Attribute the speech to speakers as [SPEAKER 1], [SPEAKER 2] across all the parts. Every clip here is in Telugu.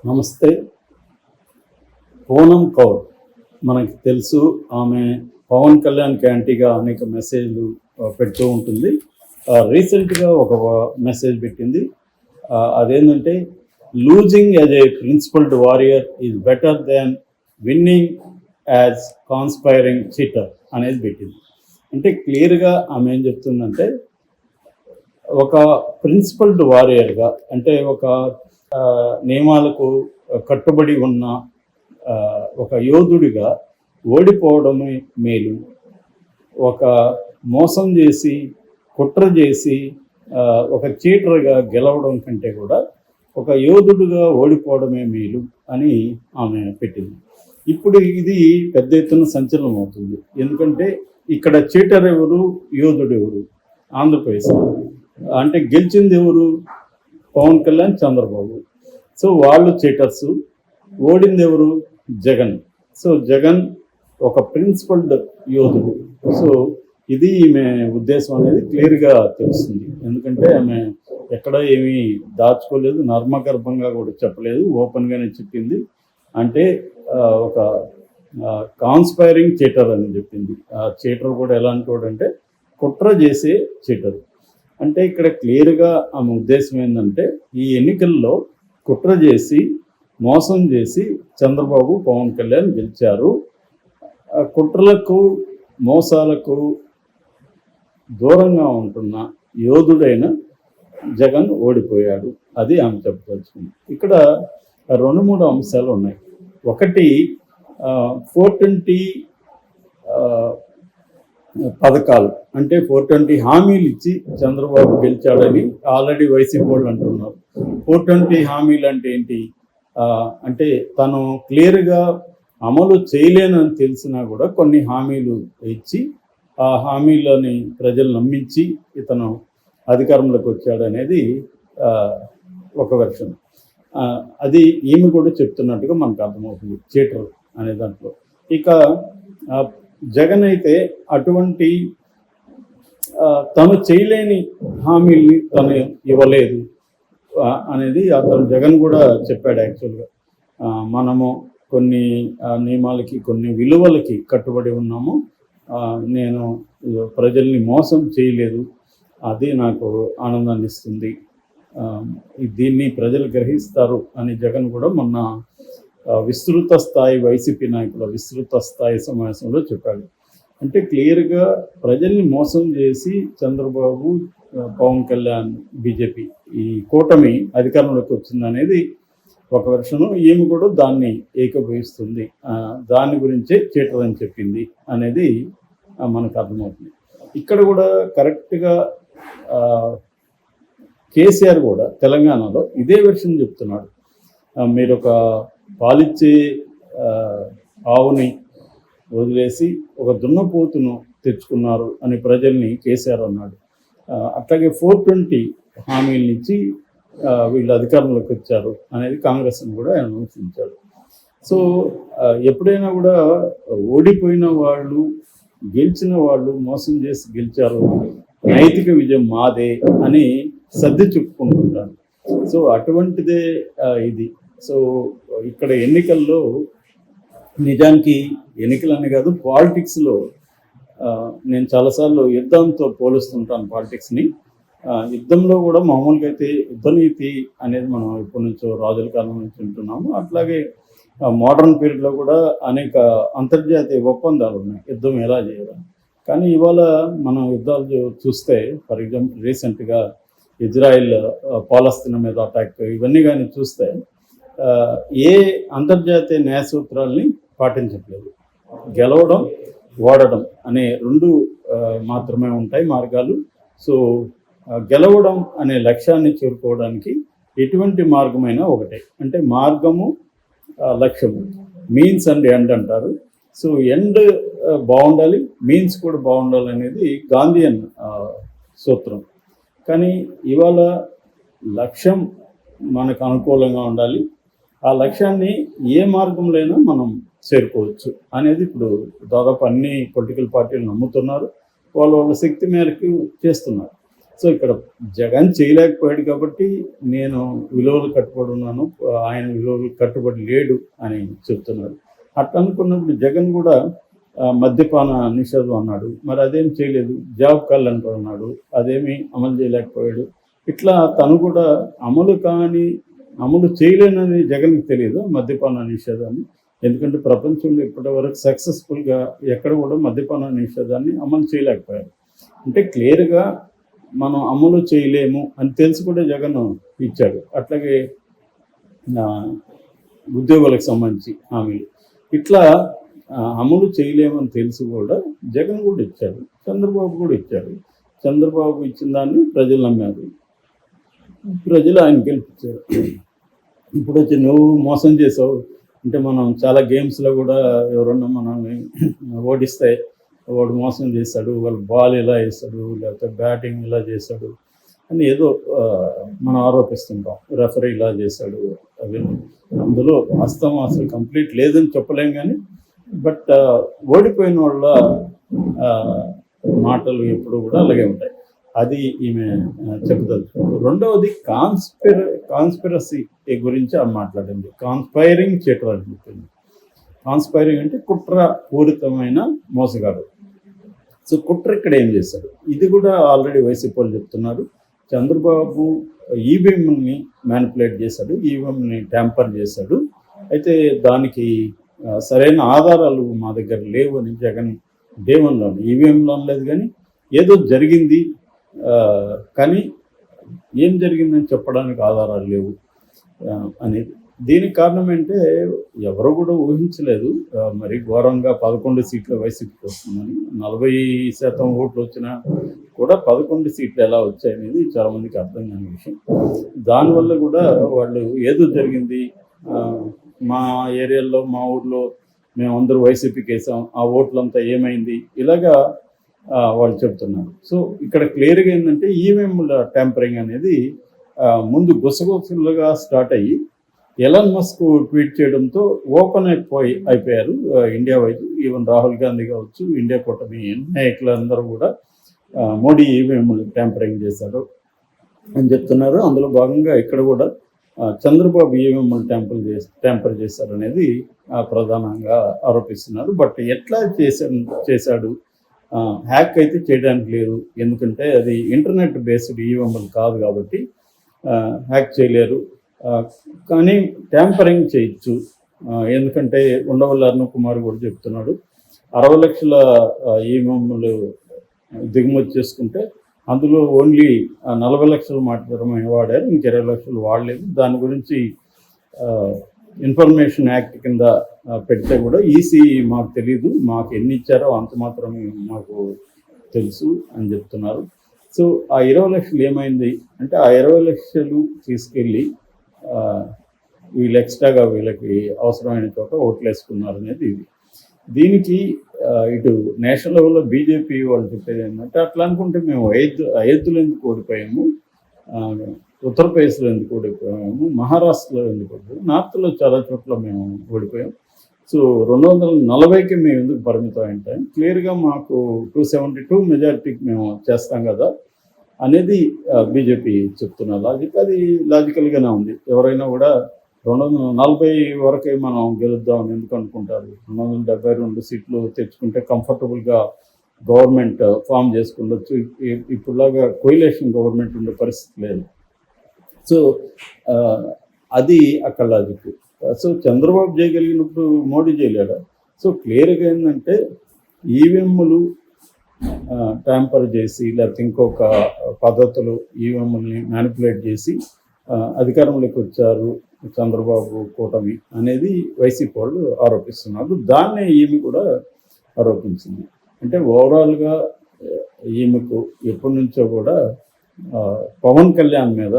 [SPEAKER 1] నమస్తే. పూనం కౌర్ మనకి తెలుసు. ఆమె పవన్ కళ్యాణ్కి యాంటీగా అనేక మెసేజ్లు పెడుతూ ఉంటుంది. రీసెంట్గా ఒక మెసేజ్ పెట్టింది. అదేంటంటే, losing as a principled warrior is better than winning as conspiring cheater అనేది పెట్టింది. అంటే క్లియర్గా ఆమె ఏం చెప్తుందంటే, ఒక ప్రిన్సిపల్డ్ వారియర్గా, అంటే ఒక నియమాలకు కట్టుబడి ఉన్న ఒక యోధుడిగా ఓడిపోవడమే మేలు. ఒక మోసం చేసి, కుట్ర చేసి, ఒక చీటర్గా గెలవడం కంటే కూడా ఒక యోధుడిగా ఓడిపోవడమే మేలు అని ఆమె పెట్టింది. ఇప్పుడు ఇది పెద్ద ఎత్తున సంచలనం అవుతుంది. ఎందుకంటే ఇక్కడ చీటర్ ఎవరు, యోధుడు ఎవరు? ఆంధ్రప్రదేశ్ అంటే గెలిచింది ఎవరు? పవన్ కళ్యాణ్, చంద్రబాబు. సో వాళ్ళు చీటర్సు. ఓడింది ఎవరు? జగన్. సో జగన్ ఒక ప్రిన్సిపల్డ్ యోధుడు. సో ఇది ఈమె ఉద్దేశం అనేది క్లియర్గా తెలుస్తుంది. ఎందుకంటే ఆమె ఎక్కడ ఏమీ దాచుకోలేదు, నర్మగర్భంగా కూడా చెప్పలేదు, ఓపెన్గానే చెప్పింది. అంటే ఒక కాన్స్పైరింగ్ చీటర్ అని చెప్పింది. ఆ చీటర్ కూడా ఎలాంటి వాడు అంటే కుట్ర చేసే చీటర్. అంటే ఇక్కడ క్లియర్గా ఆమె ఉద్దేశం ఏంటంటే, ఈ ఎన్నికల్లో కుట్ర చేసి, మోసం చేసి చంద్రబాబు, పవన్ కళ్యాణ్ గెలిచారు. కుట్రలకు, మోసాలకు దూరంగా ఉంటున్న యోధుడైన జగన్ ఓడిపోయాడు. అది ఆమె చెప్పదలుచుకుంది. ఇక్కడ 2-3 అంశాలు ఉన్నాయి. ఒకటి, 420 పథకాలు, అంటే 420 హామీలు ఇచ్చి చంద్రబాబు గెలిచాడని ఆల్రెడీ వైసీపీ వాళ్ళు అంటున్నారు. 420 హామీలు అంటే ఏంటి? అంటే తను క్లియర్గా అమలు చేయలేనని తెలిసినా కూడా కొన్ని హామీలు ఇచ్చి, ఆ హామీలని ప్రజలు నమ్మించి ఇతను అధికారంలోకి వచ్చాడనేది ఒక వెర్షన్. అది ఈమె కూడా చెప్తున్నట్టుగా మనకు అర్థమవుతుంది, చీటర్ అనే దాంట్లో. ఇక జగన్ అయితే అటువంటి తను చేయలేని హామీల్ని తను ఇవ్వలేదు అనేది అతను జగన్ కూడా చెప్పాడు. యాక్చువల్గా మనము కొన్ని నియమాలకి, కొన్ని విలువలకి కట్టుబడి ఉన్నాము. నేను ప్రజల్ని మోసం చేయలేదు, అది నాకు ఆనందాన్ని ఇస్తుంది, దీన్ని ప్రజలు గ్రహిస్తారు అని జగన్ కూడా మొన్న విస్తృత స్థాయి వైసీపీ నాయకుల విస్తృత స్థాయి సమావేశంలో చెప్పాడు. అంటే క్లియర్గా ప్రజల్ని మోసం చేసి చంద్రబాబు, పవన్ కళ్యాణ్, బీజేపీ ఈ కూటమి అధికారంలోకి వచ్చిందనేది ఒక వెర్షను. ఈమె కూడా దాన్ని ఏకీభవిస్తుంది. దాని గురించే చీటర్ అని చెప్పింది అనేది మనకు అర్థమవుతుంది. ఇక్కడ కూడా కరెక్ట్గా కేసీఆర్ కూడా తెలంగాణలో ఇదే వెర్షన్ చెప్తున్నాడు. మీరు ఒక పాలిచ్చే ఆవుని వదిలేసి ఒక దున్నపోతును తెచ్చుకున్నారు అని ప్రజల్ని కేసీఆర్ అన్నాడు. అట్లాగే 420 హామీల నుంచి వీళ్ళు అధికారంలోకి వచ్చారు అనేది కాంగ్రెస్ని కూడా విమర్శించాడు. సో ఎప్పుడైనా కూడా ఓడిపోయిన వాళ్ళు, గెలిచిన వాళ్ళు మోసం చేసి గెలిచారు, నైతిక విజయం మాదే అని సర్ది చెప్పుకుంటుంటారు. సో అటువంటిదే ఇది. సో ఇక్కడ ఎన్నికల్లో నిజానికి ఎన్నికలని కాదు, పాలిటిక్స్లో నేను చాలాసార్లు యుద్ధంతో పోలుస్తుంటాను పాలిటిక్స్ని. యుద్ధంలో కూడా మామూలుగా అయితే యుద్ధనీతి అనేది మనం ఎప్పటి నుంచో రాజుల కాలం నుంచి వింటున్నాము. అట్లాగే మోడర్న్ పీరియడ్లో కూడా అనేక అంతర్జాతీయ ఒప్పందాలు ఉన్నాయి యుద్ధం ఎలా చేయాలని. కానీ ఇవాళ మనం యుద్ధాలు చూస్తే, ఫర్ ఎగ్జాంపుల్ రీసెంట్గా ఇజ్రాయిల్ పాలస్తీనా మీద అటాక్, ఇవన్నీ కానీ చూస్తే ఏ అంతర్జాతీయ న్యాయ సూత్రాల్ని పాటించట్లేదు. గెలవడం, ఓడడం అనే 2 మాత్రమే ఉంటాయి మార్గాలు. సో గెలవడం అనే లక్ష్యాన్ని చేరుకోవడానికి ఎటువంటి మార్గమైనా ఒకటే. అంటే మార్గము, లక్ష్యము, మీన్స్ అండ్ ఎండ్ అంటారు. సో ఎండ్ బాగుండాలి, మీన్స్ కూడా బాగుండాలి అనేది గాంధీయన్ సూత్రం. కానీ ఇవాళ లక్ష్యం మనకు అనుకూలంగా ఉండాలి, ఆ లక్ష్యాన్ని ఏ మార్గంలోనైనా మనం చేరుకోవచ్చు అనేది ఇప్పుడు దాదాపు అన్ని పొలిటికల్ పార్టీలు నమ్ముతున్నారు. వాళ్ళ శక్తి మేరకు చేస్తున్నారు. సో ఇక్కడ జగన్ చేయలేకపోయాడు కాబట్టి నేను విలువలు కట్టుబడి ఉన్నాను, ఆయన విలువలు కట్టుబడి లేడు అని చెప్తున్నారు. అట్లా అనుకున్నప్పుడు జగన్ కూడా మద్యపాన నిషేధం అన్నాడు, మరి అదేం చేయలేదు. జాబ్ క్యాలెండర్ అన్నాడు, అదేమి అమలు చేయలేకపోయాడు. ఇట్లా తను కూడా అమలు చేయలేనని జగన్కి తెలియదు మద్యపాన నిషేధాన్ని. ఎందుకంటే ప్రపంచంలో ఇప్పటి వరకు సక్సెస్ఫుల్గా ఎక్కడ కూడా మద్యపాన నిషేధాన్ని అమలు చేయలేకపోయారు. అంటే క్లియర్గా మనం అమలు చేయలేము అని తెలిసి కూడా జగన్ ఇచ్చాడు. అట్లాగే ఉద్యోగులకు సంబంధించి హామీలు ఇట్లా అమలు చేయలేమని తెలిసి కూడా జగన్ కూడా ఇచ్చాడు, చంద్రబాబు కూడా ఇచ్చాడు. చంద్రబాబు ఇచ్చిన దాన్ని ప్రజలు నమ్మారు, ప్రజలు ఆయన గెలిపించారు. ఇప్పుడు వచ్చి నువ్వు మోసం చేసావు అంటే మనం చాలా గేమ్స్లో కూడా ఎవరన్నా మనల్ని ఓడిస్తే వాడు మోసం చేశాడు, వాళ్ళు బాల్ ఇలా వేస్తాడు, లేకపోతే బ్యాటింగ్ ఇలా చేశాడు అని ఏదో మనం ఆరోపిస్తుంటాం. రెఫరీ ఇలా చేశాడు, అవి అందులో వాస్తవం అసలు కంప్లీట్ లేదని చెప్పలేం. కానీ బట్ ఓడిపోయిన వాళ్ళ మాటలు ఎప్పుడు కూడా అలాగే ఉంటాయి. అది ఈమె చెప్పదలుచుకుంది. రెండవది కాన్స్పిరసీ గురించి ఆమె మాట్లాడింది. కాన్స్పైరింగ్ చీటర్ అని చెప్పింది. కాన్స్పైరింగ్ అంటే కుట్ర పూరితమైన మోసగాడు. సో కుట్ర ఇక్కడ ఏం చేశాడు, ఇది కూడా ఆల్రెడీ వైసీపీ వాళ్ళు చెప్తున్నారు. చంద్రబాబు ఈవీఎంని మ్యానిపులేట్ చేశాడు, ఈవీఎంని ట్యాంపర్ చేశాడు. అయితే దానికి సరైన ఆధారాలు మా దగ్గర లేవు అని జగన్ డే వన్లో, ఈవీఎంలో లేదు కానీ ఏదో జరిగింది, కానీ ఏం జరిగిందని చెప్పడానికి ఆధారాలు లేవు అనేది. దీనికి కారణం ఏంటంటే ఎవరు కూడా ఊహించలేదు మరి ఘోరంగా 11 సీట్లు వైసీపీకి వస్తుందని. 40% ఓట్లు వచ్చినా కూడా 11 సీట్లు ఎలా వచ్చాయనేది చాలామందికి అర్థం కాని విషయం. దానివల్ల కూడా వాళ్ళు ఏదో జరిగింది, మా ఏరియాలో మా ఊర్లో మేము అందరూ వైసీపీకి వేసాం, ఆ ఓట్లంతా ఏమైంది, ఇలాగా వాళ్ళు చెప్తున్నారు. సో ఇక్కడ క్లియర్గా ఏంటంటే ఈవీఎంల ట్యాంపరింగ్ అనేది ముందు గుసగుసలుగా స్టార్ట్ అయ్యి ఎలాన్ మస్క్ ట్వీట్ చేయడంతో ఓపెన్ అయిపోయారు ఇండియా వైపు. ఈవెన్ రాహుల్ గాంధీ కావచ్చు, ఇండియా కూటమి నాయకులందరూ కూడా మోడీ ఈవీఎంలు ట్యాంపరింగ్ చేశారు అని చెప్తున్నారు. అందులో భాగంగా ఇక్కడ కూడా చంద్రబాబు ఈవీఎంలు ట్యాంపర్ చేశారు అనేది ప్రధానంగా ఆరోపిస్తున్నారు. బట్ ఎట్లా చేశాడు, హ్యాక్ అయితే చేయడానికి లేదు, ఎందుకంటే అది ఇంటర్నెట్ బేస్డ్ ఈవీఎంలు కాదు కాబట్టి హ్యాక్ చేయలేరు. కానీ ట్యాంపరింగ్ చేయొచ్చు, ఎందుకంటే ఉండవల్లి అరుణ్ కుమార్ కూడా చెప్తున్నాడు 60 లక్షల ఈవీఎంలు దిగుమతి చేసుకుంటే అందులో ఓన్లీ 40 లక్షలు మాత్రమే వాడారు, ఇంక 20 లక్షలు వాడలేదు. దాని గురించి ఇన్ఫర్మేషన్ యాక్ట్ కింద పెడితే కూడా ఈసీ మాకు తెలీదు, మాకు ఎన్ని ఇచ్చారో అంత మాత్రమే మాకు తెలుసు అని చెప్తున్నారు. సో ఆ 20 లక్షలు ఏమైంది అంటే ఆ 20 లక్షలు తీసుకెళ్ళి వీళ్ళు ఎక్స్ట్రాగా వీళ్ళకి అవసరమైన చోట ఓట్లు వేసుకున్నారు అనేది ఇది. దీనికి ఇటు నేషనల్ లెవెల్లో బీజేపీ వాళ్ళు చెప్పేది ఏంటంటే అట్లా అనుకుంటే మేము అయోధ్యలో ఎందుకు ఓడిపోయాము, ఉత్తరప్రదేశ్లో ఎందుకు ఓడిపోయాము, మహారాష్ట్రలో ఎందుకు ఓడిపోయాము, నార్త్లో చాలా చోట్ల మేము ఓడిపోయాం. సో 240కి మేము ఎందుకు పరిమితం అంటే క్లియర్గా మాకు 272 మెజారిటీకి మేము చేస్తాం కదా అనేది బీజేపీ చెప్తున్న లాజిక్. అది లాజికల్గానే ఉంది. ఎవరైనా కూడా 240 వరకే మనం గెలుద్దామని ఎందుకు అనుకుంటారు. 272 సీట్లు తెచ్చుకుంటే కంఫర్టబుల్గా గవర్నమెంట్ ఫామ్ చేసుకుండొచ్చు. ఇప్పుడులాగా కోయిలేషన్ గవర్నమెంట్ ఉండే పరిస్థితి లేదు. సో అది అక్కడ లాజిక్. సో చంద్రబాబు చేయగలిగినప్పుడు మోడీ చేయలేడా? సో క్లియర్గా ఏంటంటే ఈవీఎంలు ట్యాంపర్ చేసి లేకపోతే ఇంకొక పద్ధతులు ఈవీఎంని మ్యానిపులేట్ చేసి అధికారంలోకి వచ్చారు చంద్రబాబు కూటమి అనేది వైసీపీ వాళ్ళు ఆరోపిస్తున్నారు. దాన్నే ఈమె కూడా ఆరోపించింది. అంటే ఓవరాల్గా ఈమెకు ఎప్పటి నుంచో కూడా పవన్ కళ్యాణ్ మీద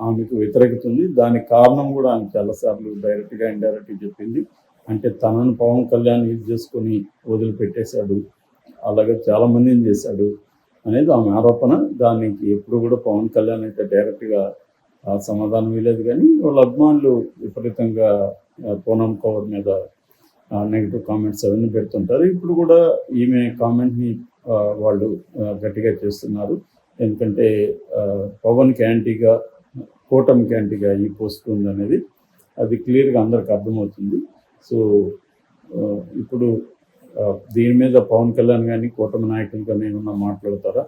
[SPEAKER 1] ఆమెకు వ్యతిరేకత ఉంది. దానికి కారణం కూడా ఆమె చాలాసార్లు డైరెక్ట్గా ఇండైరెక్ట్గా చెప్పింది. అంటే తనను పవన్ కళ్యాణ్ యూజ్ చేసుకొని వదిలిపెట్టేశాడు, అలాగే చాలామందిని చేశాడు అనేది ఆమె ఆరోపణ. దానికి ఎప్పుడు కూడా పవన్ కళ్యాణ్ అయితే డైరెక్ట్గా సమాధానం ఇవ్వలేదు. కానీ వాళ్ళ అభిమానులు విపరీతంగా పూనమ్ కౌర్ మీద నెగిటివ్ కామెంట్స్ అవన్నీ పెడుతుంటారు. ఇప్పుడు కూడా ఈమె కామెంట్ని వాళ్ళు గట్టిగా చేస్తున్నారు. ఎందుకంటే పవన్కి యాంటీగా, కూటమికి యాంటీగా ఈ పోస్ట్ ఉందనేది అది క్లియర్గా అందరికి అర్థమవుతుంది. సో ఇప్పుడు దీని మీద పవన్ కళ్యాణ్ కానీ కూటమి నాయకులు కానీ ఏమన్నా మాట్లాడతారా?